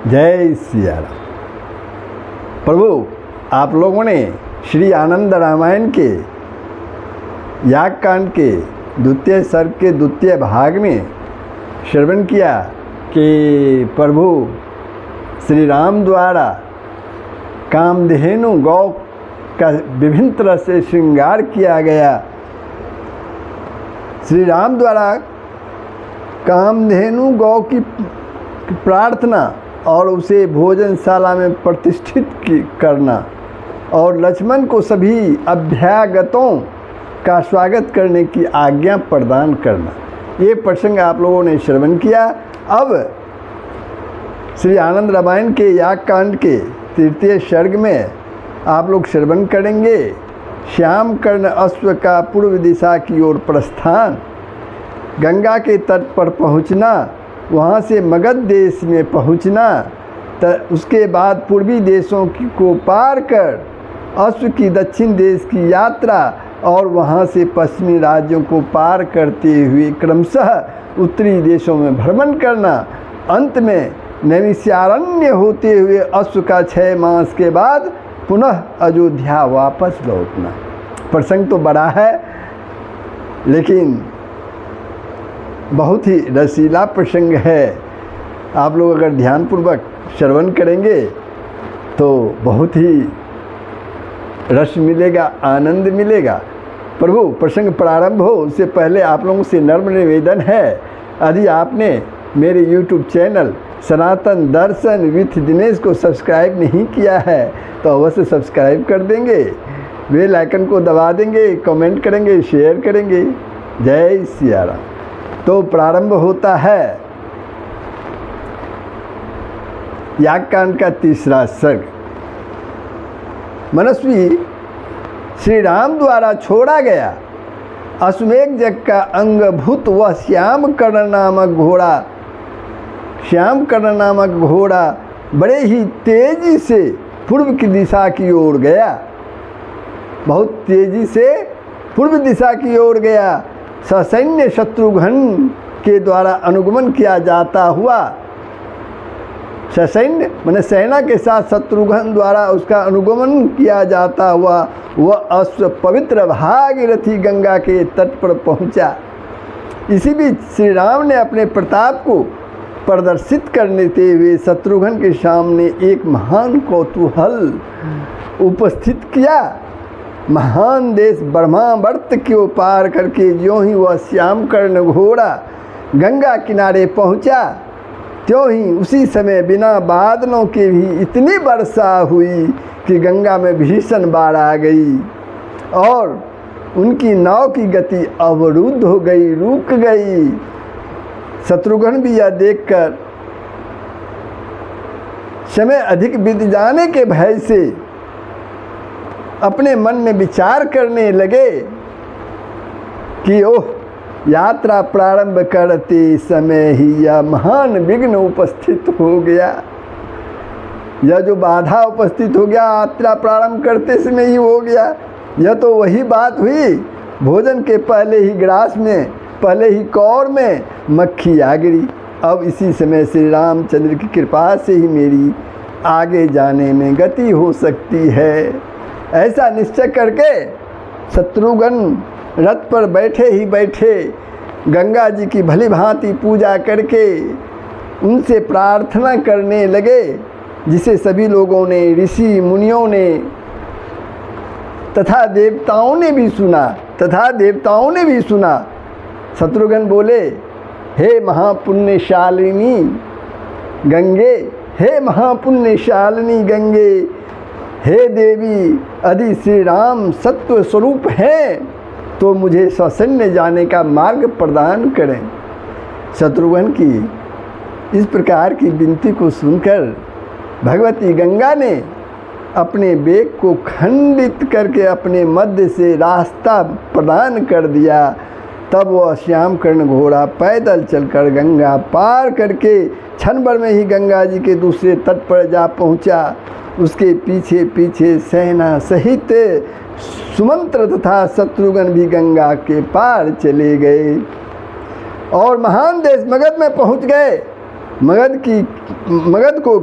जय सिया राम। प्रभु, आप लोगों ने श्री आनंद रामायण के याग कांड के द्वितीय सर्ग के द्वितीय भाग में श्रवण किया कि प्रभु श्री राम द्वारा कामधेनु गौ का विभिन्न तरह से श्रृंगार किया गया। श्री राम द्वारा कामधेनु गौ की प्रार्थना और उसे भोजनशाला में प्रतिष्ठित करना और लक्ष्मण को सभी अभ्यागतों का स्वागत करने की आज्ञा प्रदान करना, ये प्रसंग आप लोगों ने श्रवण किया। अब श्री आनंद रामायण के याग कांड के तृतीय सर्ग में आप लोग श्रवण करेंगे श्याम कर्ण अश्व का पूर्व दिशा की ओर प्रस्थान, गंगा के तट पर पहुंचना, वहाँ से मगध देश में पहुँचना, उसके बाद पूर्वी देशों को पार कर अश्व की दक्षिण देश की यात्रा और वहाँ से पश्चिमी राज्यों को पार करते हुए क्रमशः उत्तरी देशों में भ्रमण करना, अंत में नैमिषारण्य होते हुए अश्व का 6 मास के बाद पुनः अयोध्या वापस लौटना। प्रसंग तो बड़ा है लेकिन बहुत ही रसीला प्रसंग है। आप लोग अगर ध्यानपूर्वक श्रवण करेंगे तो बहुत ही रस मिलेगा, आनंद मिलेगा। प्रभु, प्रसंग प्रारंभ हो उससे पहले आप लोगों से नम्र निवेदन है, यदि आपने मेरे YouTube channel Sanatan Darshan with Dinesh को सब्सक्राइब नहीं किया है तो अवश्य सब्सक्राइब कर देंगे, बेल आइकन को दबा देंगे, कमेंट करेंगे, शेयर करेंगे। जय सिया राम। तो प्रारंभ होता है याग कांड का तीसरा सर्ग। मनस्वी श्री राम द्वारा छोड़ा गया अश्वमेघ जग का अंगभूत वह श्याम कर्ण नामक घोड़ा बड़े ही तेजी से पूर्व की दिशा की ओर गया, बहुत तेजी से पूर्व दिशा की ओर गया। ससैन्य शत्रुघ्न के द्वारा अनुगमन किया जाता हुआ, ससैन्य माने सेना के साथ शत्रुघ्न द्वारा उसका अनुगमन किया जाता हुआ वह अश्व पवित्र भागीरथी गंगा के तट पर पहुंचा। इसी बीच श्री राम ने अपने प्रताप को प्रदर्शित करने हुए शत्रुघ्न के सामने एक महान कौतूहल उपस्थित किया। महान देश ब्रह्मावर्त को पार करके ज्यों ही वह श्याम कर्ण घोड़ा गंगा किनारे पहुंचा, त्यों ही उसी समय बिना बादलों के भी इतनी वर्षा हुई कि गंगा में भीषण बाढ़ आ गई और उनकी नाव की गति अवरुद्ध हो गई, रुक गई। शत्रुघ्न भी यह देखकर समय अधिक बीत जाने के भय से अपने मन में विचार करने लगे कि ओह, यात्रा प्रारंभ करते समय ही यह महान विघ्न उपस्थित हो गया। यह जो बाधा उपस्थित हो गया यात्रा प्रारंभ करते समय ही हो गया। यह तो वही बात हुई, भोजन के पहले ही ग्रास में, पहले ही कौर में मक्खी आ गिरी। अब इसी समय श्री रामचंद्र की कृपा से ही मेरी आगे जाने में गति हो सकती है। ऐसा निश्चय करके शत्रुघ्न रथ पर बैठे ही बैठे गंगा जी की भली भांति पूजा करके उनसे प्रार्थना करने लगे, जिसे सभी लोगों ने, ऋषि मुनियों ने तथा देवताओं ने भी सुना। शत्रुघ्न बोले, हे महापुण्यशालिनी गंगे, हे महापुण्यशालिनी गंगे, हे देवी, यदि श्री राम सत्व स्वरूप हैं तो मुझे ससैन्य जाने का मार्ग प्रदान करें। शत्रुघ्न की इस प्रकार की विनती को सुनकर भगवती गंगा ने अपने वेग को खंडित करके अपने मध्य से रास्ता प्रदान कर दिया। तब वह श्याम कर्ण घोड़ा पैदल चलकर गंगा पार करके क्षण भर में ही गंगा जी के दूसरे तट पर जा पहुंचा। उसके पीछे पीछे सेना सहित सुमंत्र तथा शत्रुघ्न भी गंगा के पार चले गए और महान देश मगध में पहुंच गए। मगध को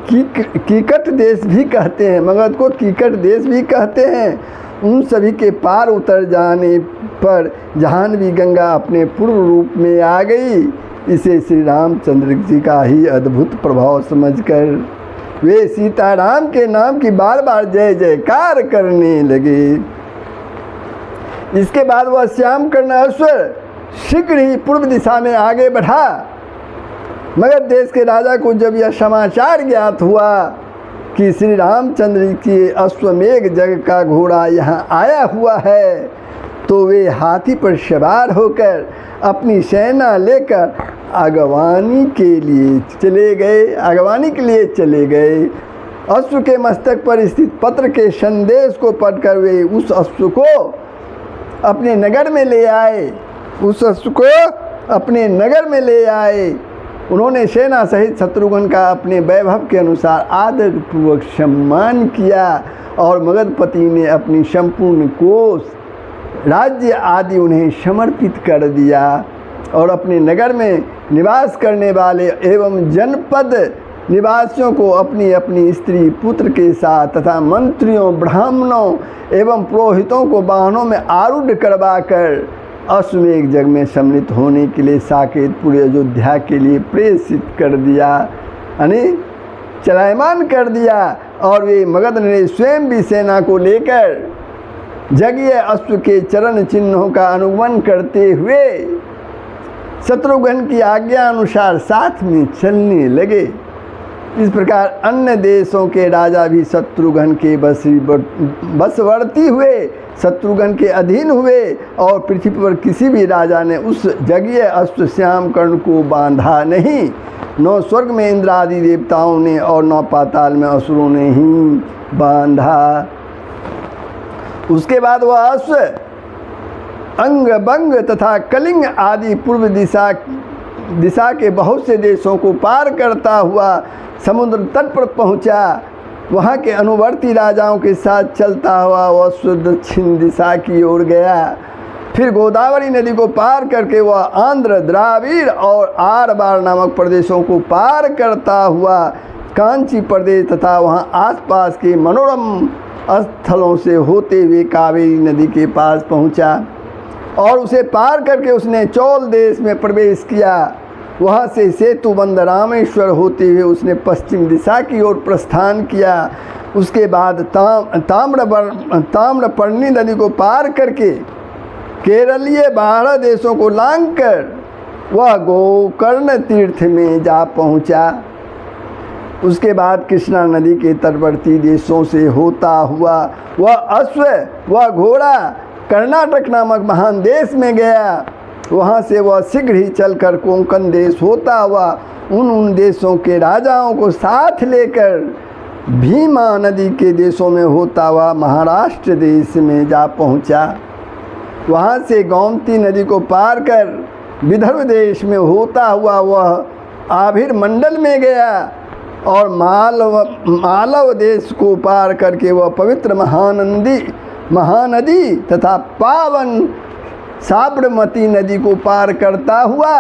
कीकट देश भी कहते हैं, मगध को कीकट देश भी कहते हैं। उन सभी के पार उतर जाने पर जाह्नवी गंगा अपने पूर्व रूप में आ गई। इसे श्री रामचंद्र जी का ही अद्भुत प्रभाव समझकर वे सीताराम के नाम की बार बार जय जयकार करने लगे। इसके बाद वह श्याम कर्णाश्वर शीघ्र ही पूर्व दिशा में आगे बढ़ा। मगध देश के राजा को जब यह समाचार ज्ञात हुआ कि श्री रामचंद्र के अश्वमेघ जग का घोड़ा यहाँ आया हुआ है, तो वे हाथी पर सवार होकर अपनी सेना लेकर आगवानी के लिए चले गए। अश्व के मस्तक पर स्थित पत्र के संदेश को पढ़कर वे उस अश्व को अपने नगर में ले आए। उन्होंने सेना सहित शत्रुघ्न का अपने वैभव के अनुसार आदरपूर्वक सम्मान किया और मगधपति ने अपनी संपूर्ण कोष, राज्य आदि उन्हें समर्पित कर दिया और अपने नगर में निवास करने वाले एवं जनपद निवासियों को अपनी अपनी स्त्री पुत्र के साथ तथा मंत्रियों, ब्राह्मणों एवं पुरोहितों को वाहनों में आरूढ़ करवाकर अश्वमेघ जग में सम्मिलित होने के लिए साकेत पूरे अयोध्या के लिए प्रेषित कर दिया, यानी चलायमान कर दिया। और वे मगध ने स्वयं भी सेना को लेकर जगीय अश्व के चरण चिन्हों का अनुगमन करते हुए शत्रुघ्न की आज्ञा अनुसार साथ में चलने लगे। इस प्रकार अन्य देशों के राजा भी शत्रुघ्न के बशवर्ती हुए, शत्रुघ्न के अधीन हुए और पृथ्वी पर किसी भी राजा ने उस जगीय अश्व श्याम कर्ण को बांधा नहीं। न स्वर्ग में इंद्र आदि देवताओं ने और न पाताल में असुरों ने ही बांधा। उसके बाद वह अश्व अंग बंग तथा कलिंग आदि पूर्व दिशा के बहुत से देशों को पार करता हुआ समुद्र तट पर पहुंचा। वहां के अनुवर्ती राजाओं के साथ चलता हुआ वह अश्व दक्षिण दिशा की ओर गया। फिर गोदावरी नदी को पार करके वह आंध्र, द्राविड़ और आरबार नामक प्रदेशों को पार करता हुआ कांची प्रदेश तथा वहां आसपास के मनोरम स्थलों से होते हुए कावेरी नदी के पास पहुंचा और उसे पार करके उसने चौल देश में प्रवेश किया। वहाँ से सेतुबंध रामेश्वर होते हुए उसने पश्चिम दिशा की ओर प्रस्थान किया। उसके बाद ताम्रपर्णी नदी को पार करके केरलीय 12 देशों को लांघकर वह गोकर्ण तीर्थ में जा पहुँचा। उसके बाद कृष्णा नदी के तटवर्ती देशों से होता हुआ वह अश्व वह घोड़ा कर्नाटक नामक महान देश में गया। वहाँ से वह शीघ्र ही चलकर कोंकण देश होता हुआ उन देशों के राजाओं को साथ लेकर भीमा नदी के देशों में होता हुआ महाराष्ट्र देश में जा पहुँचा। वहाँ से गोमती नदी को पार कर विदर्भ देश में होता हुआ वह आभिर मंडल में गया और मालव देश को पार करके वह पवित्र महानदी तथा पावन साबरमती नदी को पार करता हुआ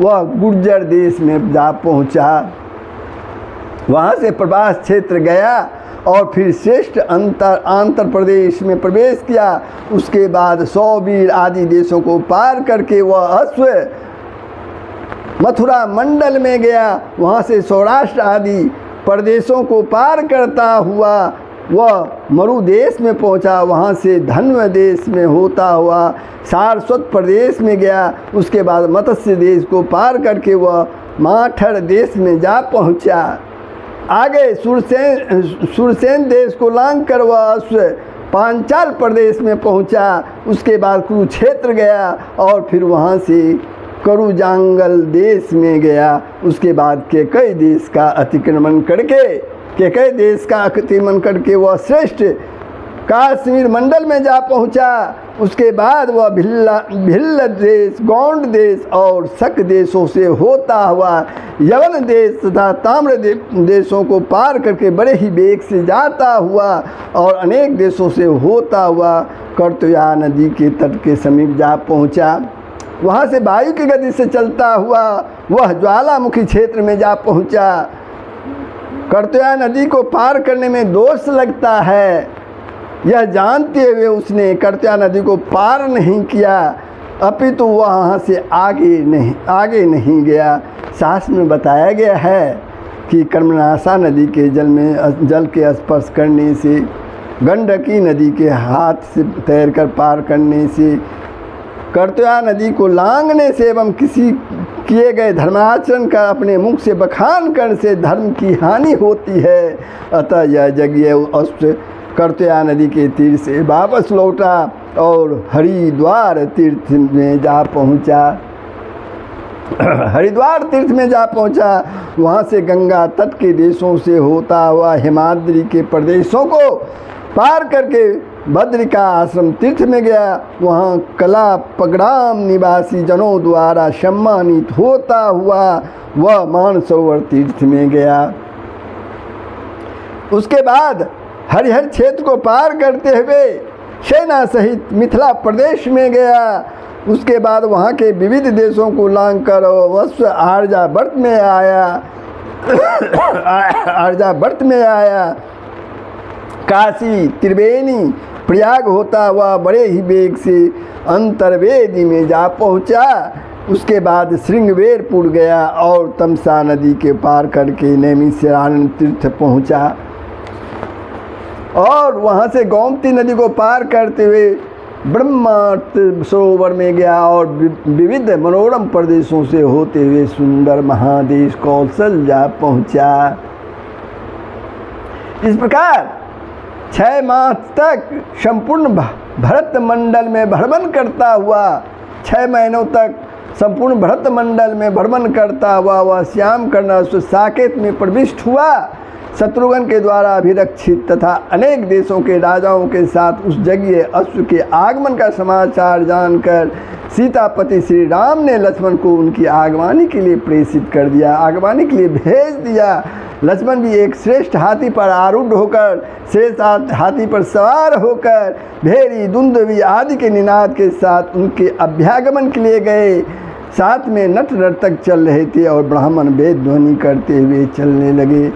वह गुर्जर देश में जा पहुंचा। वहां से प्रवास क्षेत्र गया और फिर श्रेष्ठ आंध्र प्रदेश में प्रवेश किया। उसके बाद सौबीर आदि देशों को पार करके वह अश्व मथुरा मंडल में गया। वहाँ से सौराष्ट्र आदि प्रदेशों को पार करता हुआ वह मरु देश में पहुंचा। वहाँ से धन्व देश में होता हुआ सारस्वत प्रदेश में गया। उसके बाद मत्स्य देश को पार करके वह माठर देश में जा पहुंचा। आगे सुरसेन देश को लांघ कर वह अश्व पांचाल प्रदेश में पहुंचा। उसके बाद कुरुक्षेत्र गया और फिर वहाँ से करुजांगल देश में गया। उसके बाद केकई देश का अतिक्रमण करके वह श्रेष्ठ काश्मीर मंडल में जा पहुंचा। उसके बाद वह भिल्ल देश, गौंड देश और शक देशों से होता हुआ यवन देश तथा ताम्र देशों को पार करके बड़े ही वेग से जाता हुआ और अनेक देशों से होता हुआ कर्तव्या नदी के तट के समीप जा पहुंचा। वहाँ से वायु की गति से चलता हुआ वह ज्वालामुखी क्षेत्र में जा पहुँचा। कर्तव्या नदी को पार करने में दोष लगता है, यह जानते हुए उसने कर्तव्या नदी को पार नहीं किया, अपितु वहाँ से आगे नहीं गया। शास्त्र में बताया गया है कि कर्मनाशा नदी के जल के स्पर्श करने से, गंडकी नदी के हाथ से तैरकर पार करने से, कर्तव्या नदी को लांघने से एवं किसी किए गए धर्माचरण का अपने मुख से बखान करने से धर्म की हानि होती है। अतः यह जगह उस कर्तव्या नदी के तीर से वापस लौटा और हरिद्वार तीर्थ में जा पहुंचा। हरिद्वार तीर्थ में जा पहुंचा। वहाँ से गंगा तट के देशों से होता हुआ हिमाद्री के प्रदेशों को पार करके बद्रिका आश्रम तीर्थ में गया। वहाँ कला पगड़ाम निवासी जनों द्वारा सम्मानित होता हुआ वह मानसरोवर तीर्थ में गया। उसके बाद हरिहर क्षेत्र को पार करते हुए सेना सहित मिथिला प्रदेश में गया। उसके बाद वहाँ के विविध देशों को लांघकर वत्स आर्यावर्त में आया। आर्यावर्त में आया। काशी, त्रिवेणी, प्रयाग होता हुआ बड़े ही वेग से अंतर्वेदी में जा पहुँचा। उसके बाद श्रृंगवेरपुर गया और तमसा नदी के पार करके नैमिषारण्य तीर्थ पहुँचा और वहाँ से गोमती नदी को पार करते हुए ब्रह्मार्थ सरोवर में गया और विविध मनोरम प्रदेशों से होते हुए सुंदर महादेश कौशल जा पहुँचा। इस प्रकार 6 माह तक संपूर्ण भरत मंडल में भ्रमण करता हुआ 6 महीनों तक संपूर्ण भरत मंडल में भ्रमण करता हुआ वह श्याम कर्ण साकेत में प्रविष्ट हुआ। शत्रुघ्न के द्वारा अभिरक्षित तथा अनेक देशों के राजाओं के साथ उस जगह अश्व के आगमन का समाचार जानकर सीतापति श्री राम ने लक्ष्मण को उनकी आगवानी के लिए प्रेषित कर दिया, आगवानी के लिए भेज दिया। लक्ष्मण भी एक श्रेष्ठ हाथी पर आरूढ़ होकर, शेष हाथी पर सवार होकर भेरी, दुंदुभी आदि के निनाद के साथ उनके अभ्यागमन के लिए गए। साथ में नट नर्तक चल रहे थे और ब्राह्मण वेद ध्वनि करते हुए चलने लगे।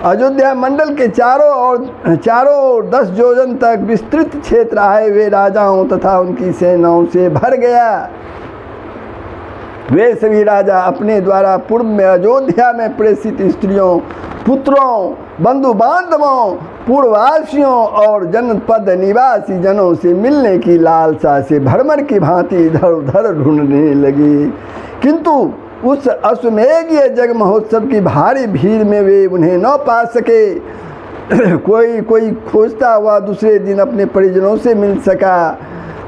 अयोध्या मंडल के चारों ओर 10 योजन तक विस्तृत क्षेत्र आए हुए राजाओं तथा उनकी सेनाओं से भर गया। वे सभी राजा अपने द्वारा पूर्व में अयोध्या में प्रेषित स्त्रियों, पुत्रों, बंधु बांधवों, पूर्ववासियों और जनपद निवासी जनों से मिलने की लालसा से भ्रमर की भांति इधर उधर ढूंढने लगे, किंतु उस अश्वमेधीय जग महोत्सव की भारी भीड़ में वे उन्हें न पा सके। कोई खोजता हुआ दूसरे दिन अपने परिजनों से मिल सका,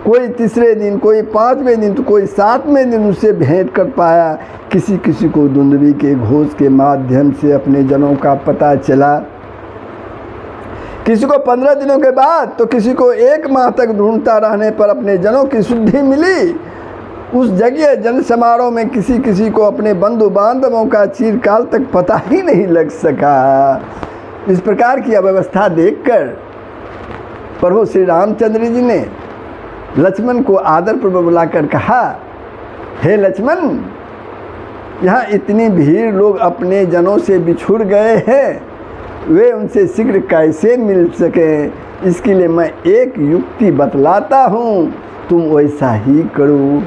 कोई तीसरे दिन, कोई 5वें दिन तो कोई 7वें दिन उससे भेंट कर पाया। किसी को दुंदुभी के घोष के माध्यम से अपने जनों का पता चला, किसी को 15 दिनों के बाद तो किसी को 1 माह तक ढूंढता रहने पर अपने जनों की शुद्धि मिली। उस जगह जन समारोह में किसी को अपने बंधु बांधवों का चिरकाल तक पता ही नहीं लग सका। इस प्रकार की अव्यवस्था देखकर प्रभु श्री रामचंद्र जी ने लक्ष्मण को आदरपूर्वक बुलाकर कहा, हे लक्ष्मण, यहाँ इतनी भीड़, लोग अपने जनों से बिछुड़ गए हैं, वे उनसे शीघ्र कैसे मिल सके? इसके लिए मैं एक युक्ति बतलाता हूँ, तुम वैसा ही करो।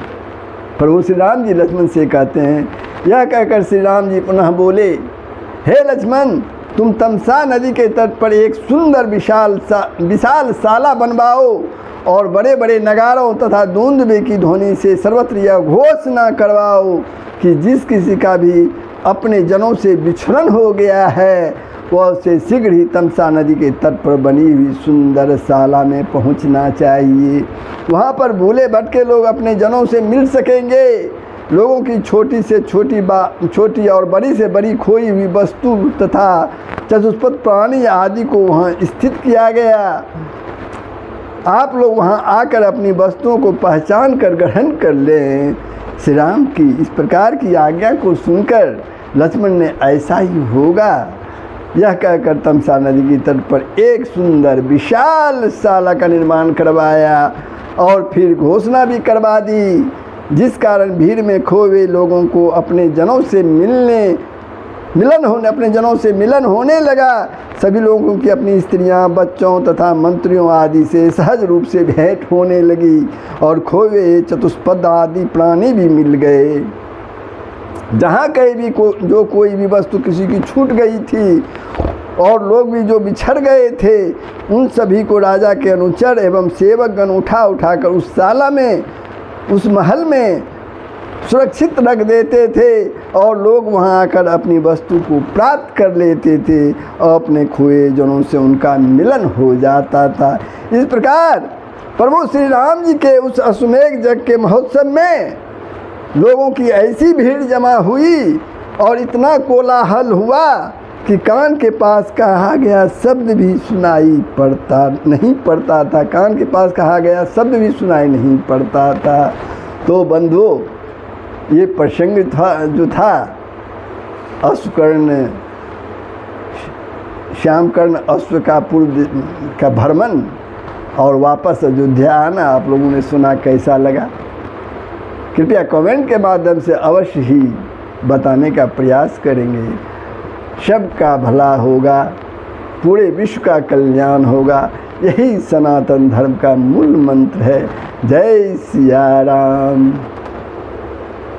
प्रभु श्री राम जी लक्ष्मण से कहते हैं। यह कहकर श्री राम जी पुनः बोले, हे लक्ष्मण, तुम तमसा नदी के तट पर एक सुंदर विशाल शाला बनवाओ और बड़े बड़े नगारों तथा दुंदुभी की ध्वनि से सर्वत्र यह घोषणा करवाओ कि जिस किसी का भी अपने जनों से बिछड़न हो गया है वह उसे शीघ्र ही तमसा नदी के तट पर बनी हुई सुंदर शाला में पहुंचना चाहिए। वहां पर भूले भटके लोग अपने जनों से मिल सकेंगे। लोगों की छोटी से छोटी और बड़ी से बड़ी खोई हुई वस्तु तथा चतुष्पद प्राणी आदि को वहां स्थित किया गया। आप लोग वहां आकर अपनी वस्तुओं को पहचान कर ग्रहण कर लें। श्री राम की इस प्रकार की आज्ञा को सुनकर लक्ष्मण ने ऐसा ही होगा यह कहकर तमसा नदी की तट पर एक सुंदर विशाल शाला का निर्माण करवाया और फिर घोषणा भी करवा दी। जिस कारण भीड़ में खोए लोगों को अपने जनों से मिलन होने लगा। सभी लोगों की अपनी स्त्रियां, बच्चों तथा मंत्रियों आदि से सहज रूप से भेंट होने लगी और खोए चतुष्पद आदि प्राणी भी मिल गए। जहाँ कहीं भी कोई भी वस्तु किसी की छूट गई थी और लोग भी जो बिछड़ गए थे, उन सभी को राजा के अनुचर एवं सेवकगण उठा कर उस शाला में, उस महल में सुरक्षित रख देते थे और लोग वहां आकर अपनी वस्तु को प्राप्त कर लेते थे और अपने खोए जनों से उनका मिलन हो जाता था। इस प्रकार प्रभु श्री राम जी के उस अश्वमेध यज्ञ के महोत्सव में लोगों की ऐसी भीड़ जमा हुई और इतना कोलाहल हुआ कि कान के पास कहा गया शब्द भी सुनाई नहीं पड़ता था। कान के पास कहा गया शब्द भी सुनाई नहीं पड़ता था। तो बंधुओं, ये प्रसंग जो था अश्वकर्ण, श्यामकर्ण अश्व का पूर्व का भ्रमण और वापस अयोध्या आना, आप लोगों ने सुना, कैसा लगा? कृपया कमेंट के माध्यम से अवश्य ही बताने का प्रयास करेंगे। सबका भला होगा, पूरे विश्व का कल्याण होगा, यही सनातन धर्म का मूल मंत्र है। जय सिया राम।